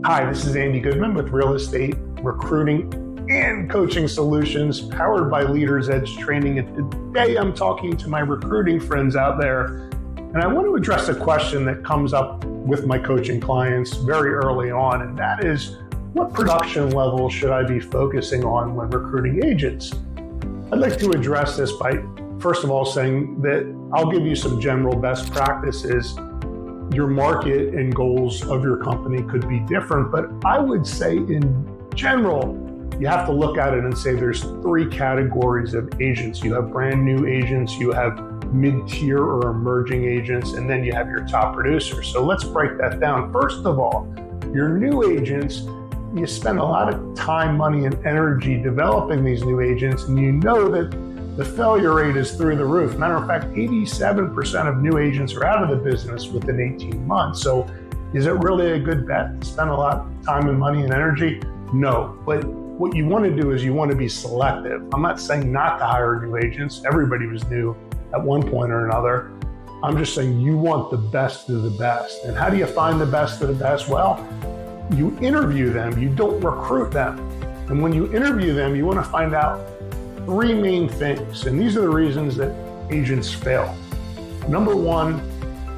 Hi, this is Andy Goodman with Real Estate Recruiting and Coaching Solutions powered by Leaders Edge Training. And today I'm talking to my recruiting friends out there, and I want to address a question that comes up with my coaching clients very early on, and that is, what production level should I be focusing on when recruiting agents? I'd like to address this by, first of all, saying that I'll give you some general best practices. Your market and goals of your company could be different, but I would say in general, you have to look at it and say there's three categories of agents. You have brand new agents, you have mid-tier or emerging agents, and then you have your top producers. So let's break that down. First of all, your new agents, you spend a lot of time, money, and energy developing these new agents, and you know that the failure rate is through the roof. Matter of fact, 87% of new agents are out of the business within 18 months. So is it really a good bet to spend a lot of time and money and energy? No, but what you want to do is you want to be selective. I'm not saying not to hire new agents. Everybody was new at one point or another. I'm just saying you want the best of the best. And how do you find the best of the best? Well, you interview them, you don't recruit them. And when you interview them, you want to find out three main things, and these are the reasons that agents fail. Number one,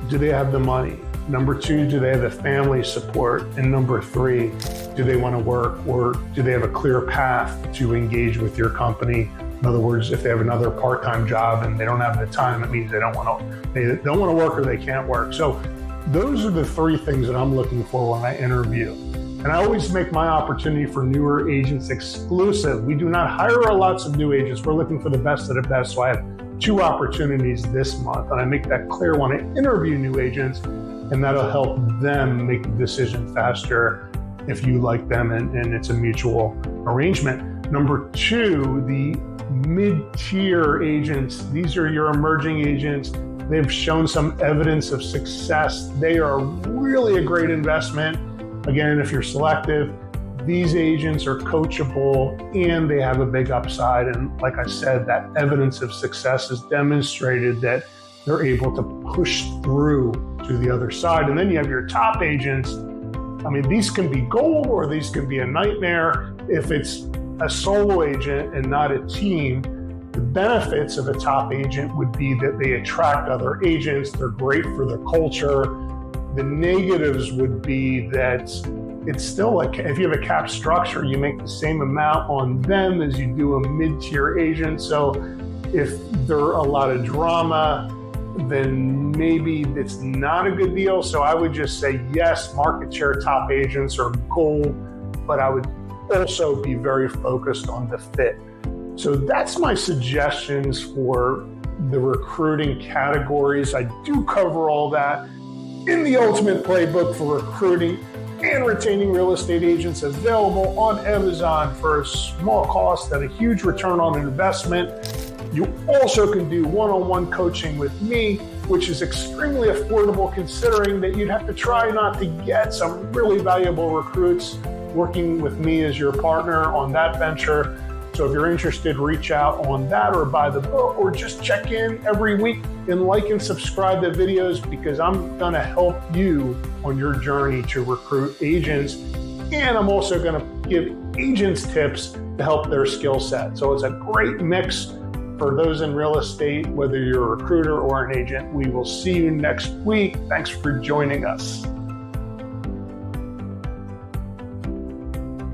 do they have the money? Number two, do they have the family support? And number three, do they want to work, or do they have a clear path to engage with your company? In other words, if they have another part-time job and they don't have the time, it means they don't want to work or they can't work. So those are the three things that I'm looking for when I interview. And I always make my opportunity for newer agents exclusive. We do not hire lots of new agents. We're looking for the best of the best. So I have 2 opportunities this month, and I make that clear when I interview new agents, and that'll help them make the decision faster if you like them and it's a mutual arrangement. Number 2, the mid-tier agents. These are your emerging agents. They've shown some evidence of success. They are really a great investment. Again, if you're selective, these agents are coachable and they have a big upside. And like I said, that evidence of success has demonstrated that they're able to push through to the other side. And then you have your top agents. I mean, these can be gold or these can be a nightmare. If it's a solo agent and not a team, the benefits of a top agent would be that they attract other agents. They're great for their culture. The negatives would be that it's still like, if you have a cap structure, you make the same amount on them as you do a mid-tier agent. So if there are a lot of drama, then maybe it's not a good deal. So I would just say, yes, market share top agents are gold, but I would also be very focused on the fit. So that's my suggestions for the recruiting categories. I do cover all that in the Ultimate Playbook for Recruiting and Retaining Real Estate Agents, available on Amazon for a small cost and a huge return on investment. You also can do one-on-one coaching with me, which is extremely affordable considering that you'd have to try not to get some really valuable recruits working with me as your partner on that venture. So if you're interested, reach out on that or buy the book, or just check in every week and like and subscribe to videos, because I'm gonna help you on your journey to recruit agents. And I'm also gonna give agents tips to help their skill set. So it's a great mix for those in real estate, whether you're a recruiter or an agent. We will see you next week. Thanks for joining us.